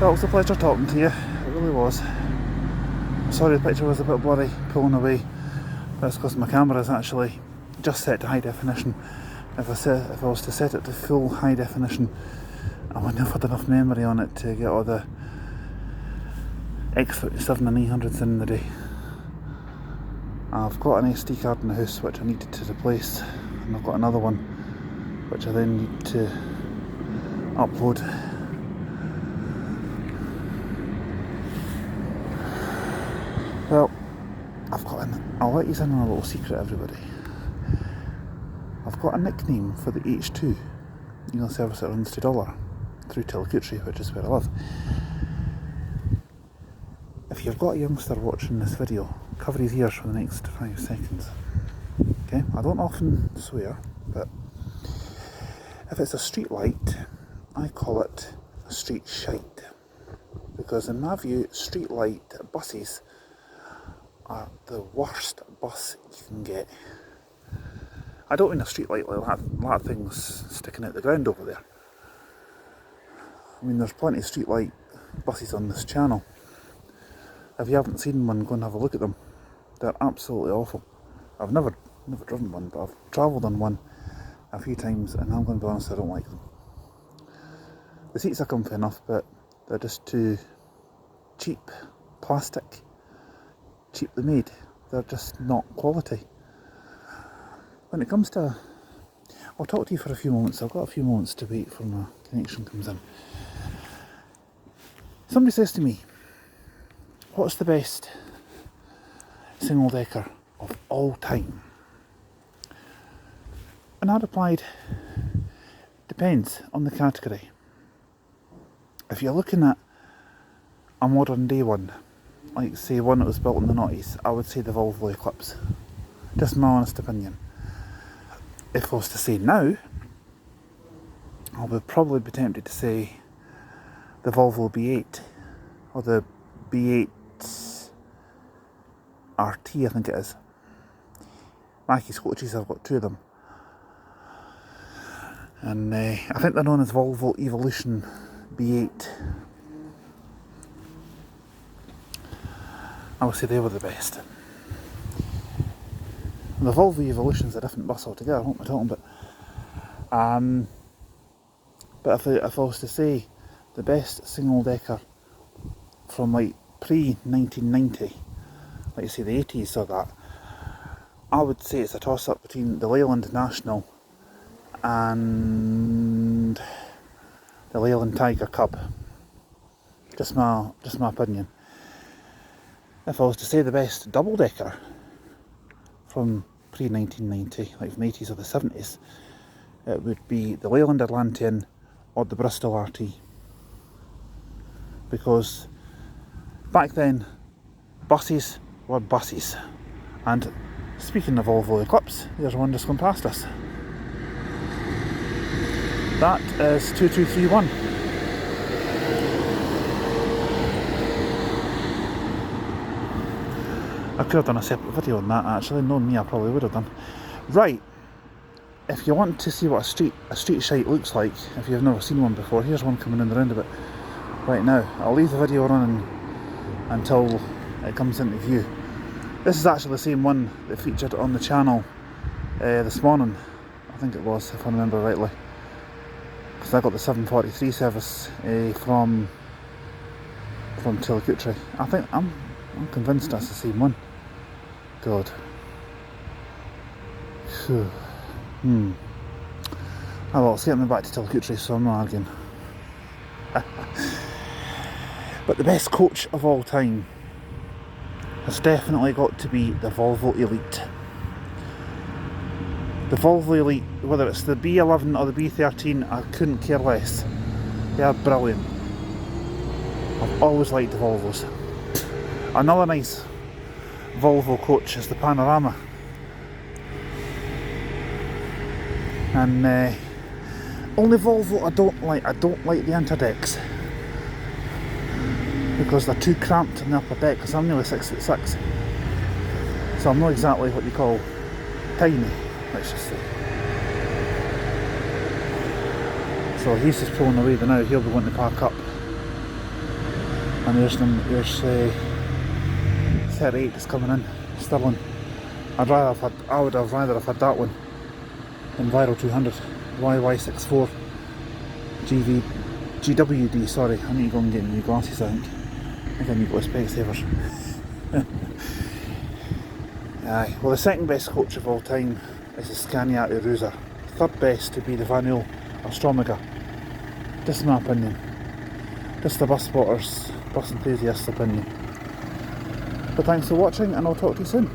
Well, it was a pleasure talking to you, it really was. Sorry the picture was a bit blurry, pulling away. That's because my camera is actually just set to high definition. If I was to set it to full high definition, I wouldn't have had enough memory on it to get all the X27 and E100s in the day. I've got an SD card in the house which I needed to replace, and I've got another one which I then need to upload. Well, I'll let you in on a little secret, everybody. I've got a nickname for the H2, service that runs $2 through Stagecoach, which is where I live. If you've got a youngster watching this video, cover his ears for the next 5 seconds. Okay, I don't often swear, but if it's a street light, I call it a street shite. Because in my view, street light buses are the worst bus you can get. I don't mean a street light like a lot of things sticking out the ground over there. I mean, there's plenty of street light buses on this channel. If you haven't seen one, go and have a look at them. They're absolutely awful. I've never driven one, but I've travelled on one a few times, and I'm going to be honest, I don't like them. The seats are comfy enough, but they're just too cheap. Plastic. Cheaply made. They're just not quality. When it comes to... I'll talk to you for a few moments. I've got a few moments to wait for my connection comes in. Somebody says to me, what's the best single decker of all time? And I replied, depends on the category. If you're looking at a modern day one, like say one that was built in the 90s, I would say the Volvo Eclipse. Just my honest opinion. If I was to say now, I would probably be tempted to say the Volvo B8 or the B8 RT, I think it is. Mackie's coaches, I've got 2 of them. And I think they're known as Volvo Evolution B8. I would say they were the best. The Volvo Evolution's a different bus altogether, what am I talking about? But if I was to say the best single decker from like pre-1990, like you say the 80s or that, I would say it's a toss-up between the Leyland National and the Leyland Tiger Cub. Just my opinion. If I was to say the best double-decker from pre-1990, like from the 80s or the 70s, it would be the Leyland Atlantean or the Bristol RT. Because back then, buses were buses. And speaking of Volvo Eclipse, there's one just gone past us. That is 2231. I could have done a separate video on that actually, knowing me I probably would have done. Right, if you want to see what a street shite looks like, if you've never seen one before, here's one coming in the roundabout right now. I'll leave the video running until it comes into view. This is actually the same one that featured on the channel this morning, I think it was, if I remember rightly. Because I got the 743 service from Stagecoach. I think I'm convinced that's the same one. God. Phew. Oh well, it's getting me back to Stagecoach, so I'm not arguing. But the best coach of all time has definitely got to be the Volvo Elite. The Volvo Elite, whether it's the B11 or the B13, I couldn't care less. They are brilliant. I've always liked the Volvos. Another nice Volvo coach is the Panorama. And only Volvo I don't like the interdecks. Because they're too cramped in the upper deck, because I'm nearly 6'6". So I'm not exactly what you call tiny, let's just say. So he's just pulling away now, he'll be wanting to park up. And there's 38 that's coming in, Stirling. I would have rather have had that one than Viral 200, YY64, GWD, sorry, I need to go and get new glasses I think I need to go to Specsavers. Aye, well the second best coach of all time is the Scania Arusa. Third best to be the Vanul Astromica. Just my opinion. Just the bus spotters, bus enthusiasts' opinion. But thanks for watching and I'll talk to you soon.